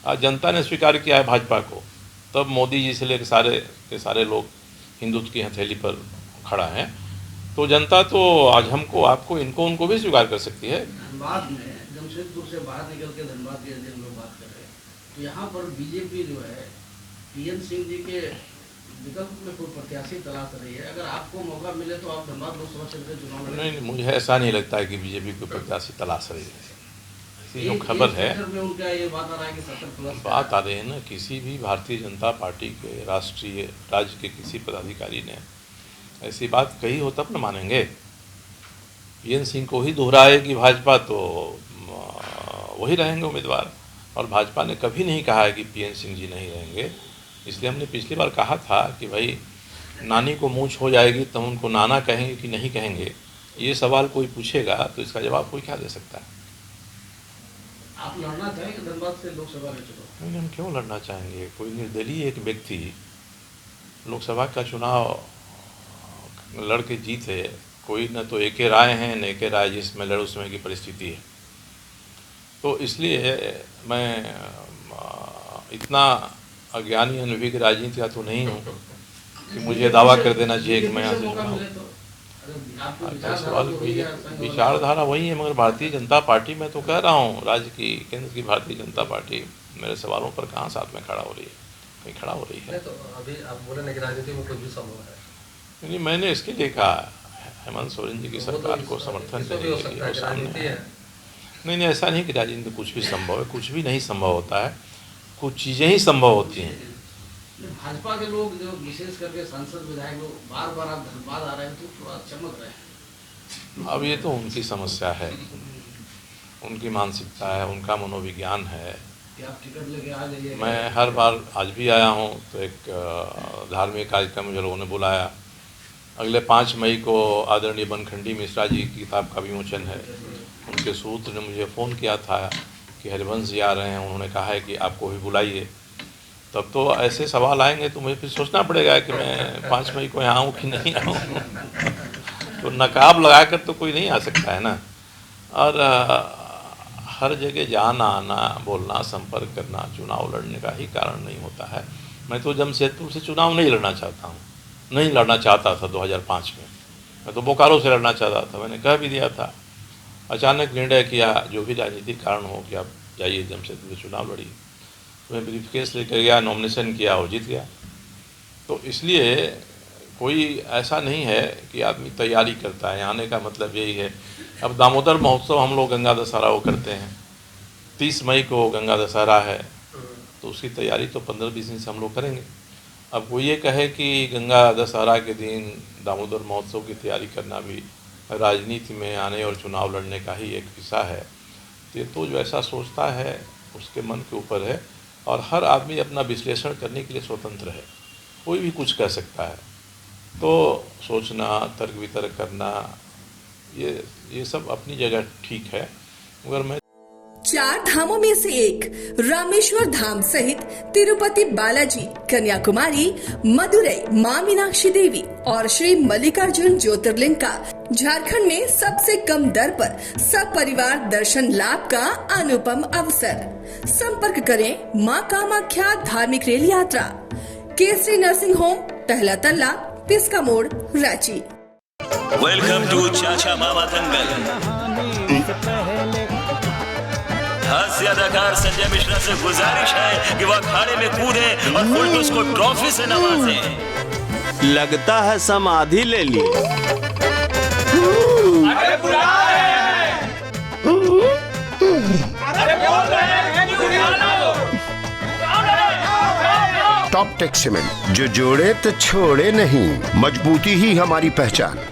आज जनता ने स्वीकार किया है भाजपा को, तब मोदी जी से लेकर सारे के सारे लोग हिंदुत्व की हथेली पर खड़ा है। तो जनता तो आज हमको, आपको, इनको, उनको भी स्वीकार कर सकती है। धनबाद में जमशेदपुर से बाहर निकल के धनबाद के हम लोग बात कर रहे हैं, तो यहाँ पर बीजेपी जो है पीएन सिंह जी के विकल्प में कोई प्रत्याशी तलाश रही है। अगर आपको मौका मिले तो आप धनबाद लोकसभा क्षेत्र के चुनाव लड़ेंगे? नहीं, मुझे ऐसा नहीं लगता है कि बीजेपी को प्रत्याशी तलाश रही है। ऐसी जो खबर है, उनका ये बात आ रहा है कि 70+ बात आ रही है ना, किसी भी भारतीय जनता पार्टी के राष्ट्रीय राज्य के किसी पदाधिकारी ने ऐसी बात कही हो तब न मानेंगे। पीएन सिंह को ही दोहराएगी भाजपा तो वही रहेंगे उम्मीदवार, और भाजपा ने कभी नहीं कहा है कि पीएन सिंह जी नहीं रहेंगे। इसलिए हमने पिछली बार कहा था कि भाई नानी को मूंछ हो जाएगी तो हम उनको नाना कहेंगे कि नहीं कहेंगे। ये सवाल कोई पूछेगा तो इसका जवाब कोई क्या दे सकता है। आप लड़ना चाहेंगे धनबाद से लोकसभा में चुनाव? नहीं, हम क्यों लड़ना चाहेंगे। कोई निर्दलीय एक व्यक्ति लोकसभा का चुनाव लड़ के जीते, कोई न तो एके राय हैं न एके राय जिसमें लड़ उसमें की परिस्थिति है। तो इसलिए मैं इतना अज्ञानी अनुभवी राजनीति का तो नहीं हूँ कि मुझे दावा कर देना चाहिए कि मैं यहाँ से चुनाव। सवाल विचारधारा वही है, मगर भारतीय जनता पार्टी, मैं तो कह रहा हूँ राज्य की, केंद्र की भारतीय जनता पार्टी मेरे सवालों पर कहाँ साथ में खड़ा हो रही है, कहीं खड़ा हो रही है। तो अभी आप बोले ना कि राजनीति में कुछ भी संभव है। नहीं, मैंने इसके लिए कहा हेमंत सोरेन जी की सरकार को समर्थन देने के लिए सामने है। नहीं, ऐसा नहीं कि राजनीति में कुछ भी संभव है, कुछ भी नहीं संभव होता है, कुछ चीज़ें ही संभव होती हैं। भाजपा के लोग जो विशेष करके सांसद विधायक लोग बार बार आप धनबाद आ रहे हैं तो थोड़ा चमक रहे हैं। अब ये तो उनकी समस्या है, उनकी मानसिकता है, उनका मनोविज्ञान है। कि आप टिकट लेके आ जाइए। मैं हर बार, आज भी आया हूँ तो एक धार्मिक कार्यक्रम में जो लोगों ने बुलाया, अगले 5 मई को आदरणीय बनखंडी मिश्रा जी की किताब का विमोचन है। उनके सूत्र ने मुझे फ़ोन किया था कि हरिवंश जी आ रहे हैं, उन्होंने कहा है कि आपको भी बुलाइए। तब तो ऐसे सवाल आएंगे तो मुझे फिर सोचना पड़ेगा कि मैं 5 मई को यहाँ आऊँ कि नहीं आऊँ। तो नकाब लगा कर तो कोई नहीं आ सकता है ना। और हर जगह जाना आना, बोलना, संपर्क करना चुनाव लड़ने का ही कारण नहीं होता है। मैं तो जमशेदपुर से चुनाव नहीं लड़ना चाहता हूँ, नहीं लड़ना चाहता था 2005 में। मैं तो बोकारो से लड़ना चाहता था, मैंने कह भी दिया था। अचानक निर्णय किया, जो भी राजनीतिक कारण हो, कि आप जाइए जमशेदपुर से चुनाव लड़िए। तो मैं ब्रीफकेस लेकर गया, नॉमिनेशन किया और जीत गया। तो इसलिए कोई ऐसा नहीं है कि आदमी तैयारी करता है, आने का मतलब यही है। अब दामोदर महोत्सव हम लोग गंगा दशहरा वो करते हैं, 30 मई को गंगा दशहरा है, तो उसकी तैयारी तो 15-20 दिन से हम लोग करेंगे। अब वो ये कहे कि गंगा दशहरा के दिन दामोदर महोत्सव की तैयारी करना भी राजनीति में आने और चुनाव लड़ने का ही एक हिस्सा है, तो जो ऐसा सोचता है उसके मन के ऊपर है। और हर आदमी अपना विश्लेषण करने के लिए स्वतंत्र है, कोई भी कुछ कह सकता है। तो सोचना, तर्क वितर्क करना, ये सब अपनी जगह ठीक है, मगर मैं 4 धामों में से एक रामेश्वर धाम सहित तिरुपति बालाजी, कन्याकुमारी, मदुरई माँ मीनाक्षी देवी और श्री मल्लिकार्जुन ज्योतिर्लिंग का झारखंड में सबसे कम दर पर सब परिवार दर्शन लाभ का अनुपम अवसर। संपर्क करें माँ कामाख्या धार्मिक रेल यात्रा, केसरी नर्सिंग होम, पहला तल्ला, पिस्का मोड़, रांची। वेलकम टू चाचा मामा दंगल। हास्य अदाकार संजय मिश्रा से गुजारिश है कि वह अखाड़े में कूदे और फुलटूस को ट्रॉफी से नवाजे। लगता है समाधि ले ली। अरे बुला रहे हैं। अरे बोल रहे हैं कि बुला लो। टॉप टेक सीमेंट, जो जोड़े तो छोड़े नहीं, मजबूती ही हमारी पहचान।